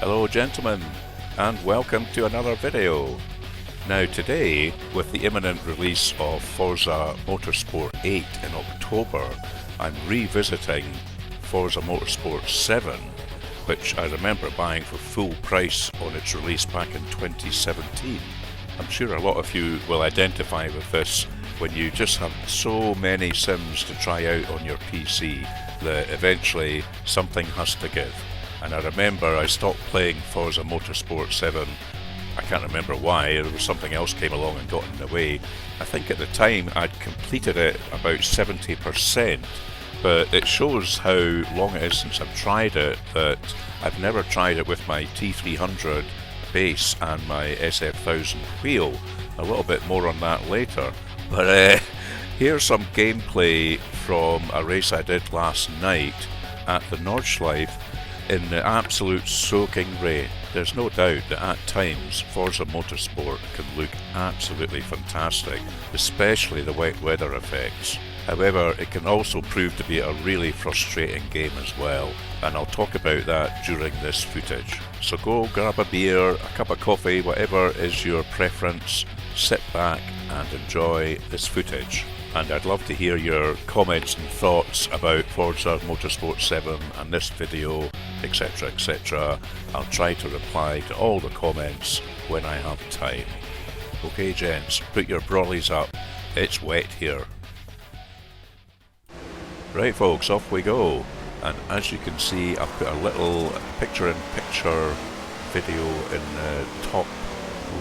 Hello gentlemen, and welcome to another video. Now today, with the imminent release of Forza Motorsport 8 in October, I'm revisiting Forza Motorsport 7, which I remember buying for full price on its release back in 2017. I'm sure a lot of you will identify with this when you just have so many sims to try out on your PC that eventually something has to give. And I remember I stopped playing Forza Motorsport 7. I can't remember why, there was something else came along and got in the way. I think at the time I'd completed it about 70%, but it shows how long it is since I've tried it that I've never tried it with my T300 base and my SF1000 wheel. A little bit more on that later. But here's some gameplay from a race I did last night at the Nordschleife in the absolute soaking rain. There's no doubt that at times Forza Motorsport can look absolutely fantastic, especially the wet weather effects. However, it can also prove to be a really frustrating game as well, and I'll talk about that during this footage. So go grab a beer, a cup of coffee, whatever is your preference, sit back and enjoy this footage. And I'd love to hear your comments and thoughts about Forza Motorsport 7 and this video, etc, etc. I'll try to reply to all the comments when I have time. Okay gents, put your brollies up, it's wet here. Right folks, off we go. And as you can see, I've put a little picture-in-picture video in the top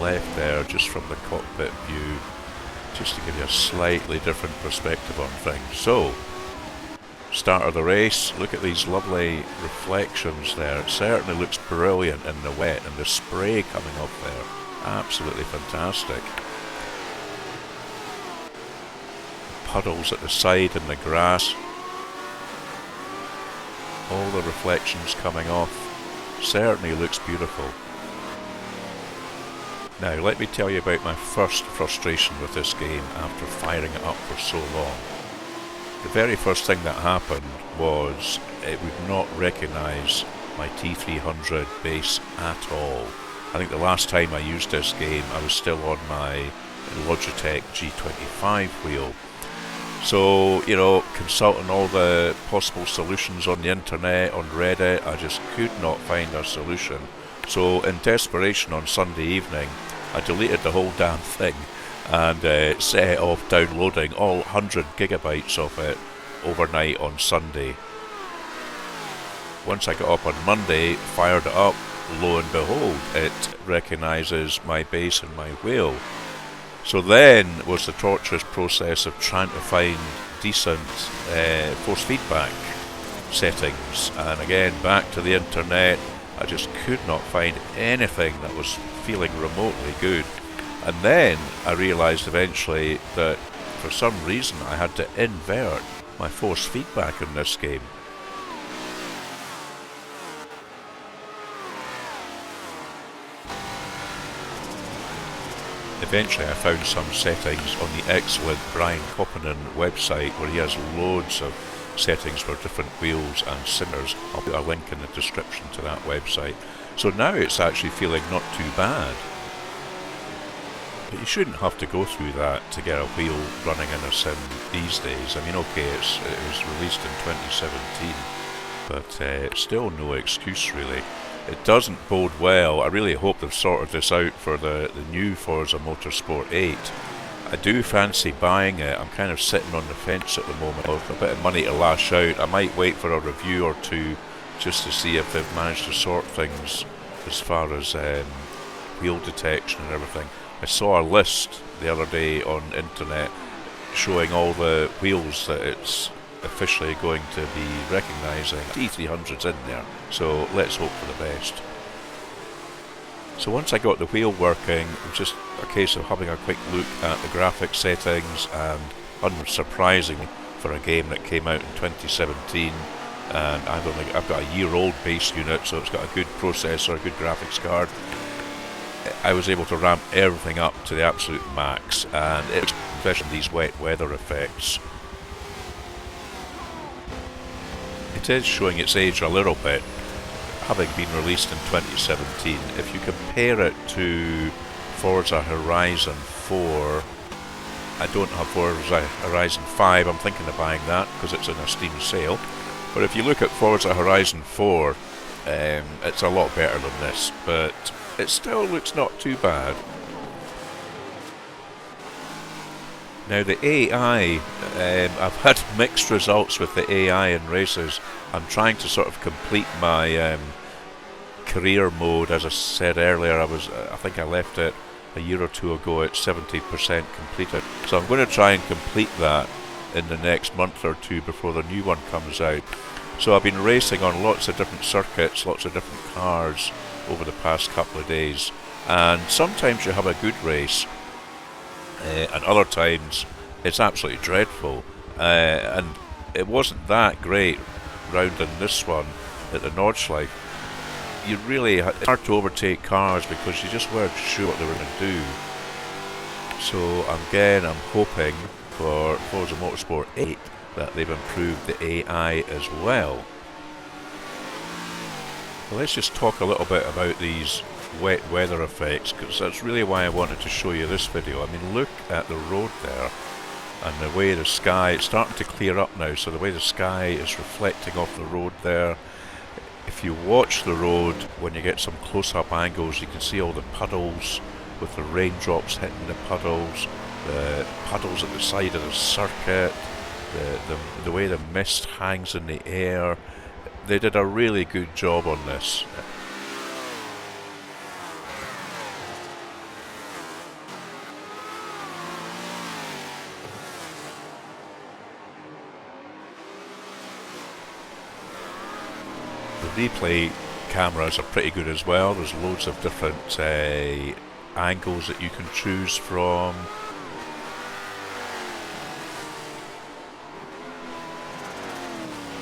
left there, just from the cockpit view, just to give you a slightly different perspective on things. So, start of the race, look at these lovely reflections there. It certainly looks brilliant in the wet, and the spray coming off there, absolutely fantastic. Puddles at the side in the grass, all the reflections coming off, certainly looks beautiful. Now let me tell you about my first frustration with this game after firing it up for so long. The very first thing that happened was it would not recognise my T300 base at all. I think the last time I used this game I was still on my Logitech G25 wheel. So, you know, consulting all the possible solutions on the internet, on Reddit, I just could not find a solution. So in desperation on Sunday evening, I deleted the whole damn thing and set off downloading all 100 gigabytes of it overnight on Sunday. Once I got up on Monday, fired it up, lo and behold, it recognises my base and my wheel. So then was the torturous process of trying to find decent force feedback settings, and again back to the internet. I just could not find anything that was feeling remotely good. And then I realised eventually that for some reason I had to invert my force feedback in this game. Eventually I found some settings on the excellent Brian Koppinen website where he has loads of settings for different wheels and simmers. I'll put a link in the description to that website. So now it's actually feeling not too bad. But you shouldn't have to go through that to get a wheel running in a sim these days. I mean, okay, it was released in 2017, but still no excuse really. It doesn't bode well. I really hope they've sorted this out for the new Forza Motorsport 8. I do fancy buying it. I'm kind of sitting on the fence at the moment. With a bit of money to lash out, I might wait for a review or two just to see if they've managed to sort things as far as wheel detection and everything. I saw a list the other day on internet showing all the wheels that it's officially going to be recognising. T300's in there, so let's hope for the best. So once I got the wheel working, it was just a case of having a quick look at the graphics settings, and unsurprisingly for a game that came out in 2017, and I've got a year-old base unit, so it's got a good processor, a good graphics card. I was able to ramp everything up to the absolute max, and especially these wet weather effects. It is showing its age a little bit. having been released in 2017. If you compare it to Forza Horizon 4, I don't have Forza Horizon 5, I'm thinking of buying that because it's in a Steam sale. But if you look at Forza Horizon 4, it's a lot better than this, but it still looks not too bad. Now the AI, I've had mixed results with the AI in races. I'm trying to sort of complete my career mode. As I said earlier, I think I left it a year or two ago at 70% completed. So I'm going to try and complete that in the next month or two before the new one comes out. So I've been racing on lots of different circuits, lots of different cars over the past couple of days. And sometimes you have a good race, and other times it's absolutely dreadful. And it wasn't that great round in this one at the Nordschleife. You really it's hard to overtake cars because you just weren't sure what they were going to do. So I'm hoping for Forza Motorsport 8 that they've improved the AI as well. Well, let's just talk a little bit about these wet weather effects, because that's really why I wanted to show you this video. I mean, look at the road there and the way the sky, it's starting to clear up now, so the way the sky is reflecting off the road there. If you watch the road, when you get some close-up angles, you can see all the puddles with the raindrops hitting the puddles at the side of the circuit, the way the mist hangs in the air. They did a really good job on this. The replay cameras are pretty good as well. There's loads of different angles that you can choose from.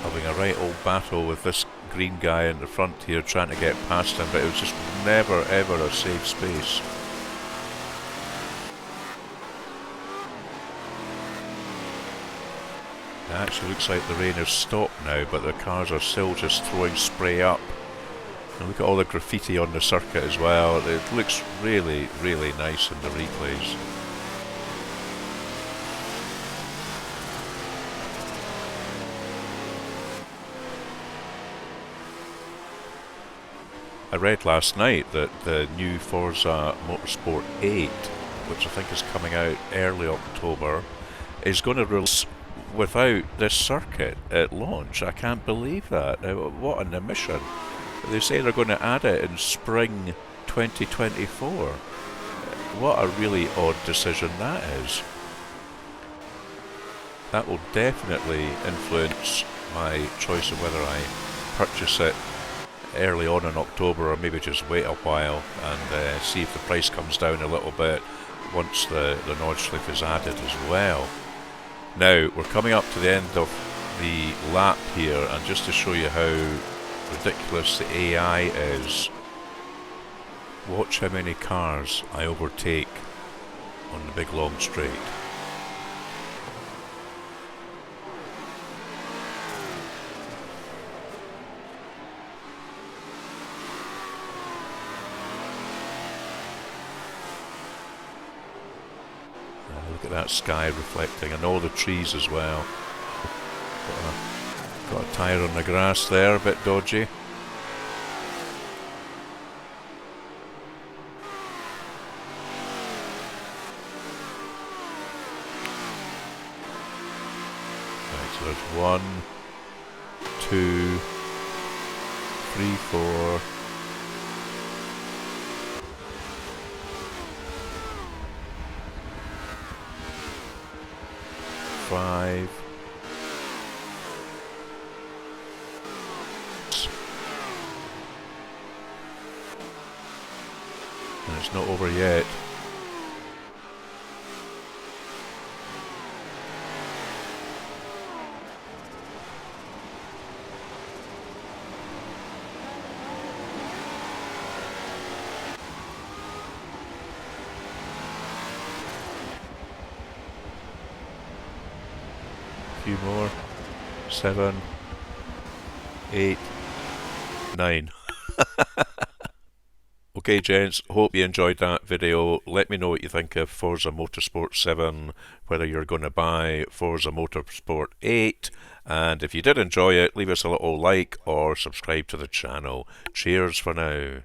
Having a right old battle with this green guy in the front here trying to get past him, but it was just never ever a safe space. It actually looks like the rain has stopped now, but the cars are still just throwing spray up. And look at all the graffiti on the circuit as well. It looks really, really nice in the replays. I read last night that the new Forza Motorsport 8, which I think is coming out early October, is going to release without this circuit at launch. I can't believe that. What an omission. They say they're going to add it in spring 2024. What a really odd decision that is. That will definitely influence my choice of whether I purchase it early on in October or maybe just wait a while and see if the price comes down a little bit once the Nordschleife is added as well. Now, we're coming up to the end of the lap here, and just to show you how ridiculous the AI is, watch how many cars I overtake on the big long straight. Look at that sky reflecting, and all the trees as well. Got a tyre on the grass there, a bit dodgy. Right, so there's 1, 2, 3, 4. 5. And it's not over yet. Few more. 7, 8, 9. Okay gents, hope you enjoyed that video. Let me know what you think of Forza Motorsport 7, whether you're going to buy Forza Motorsport 8, and if you did enjoy it, leave us a little like or subscribe to the channel. Cheers for now.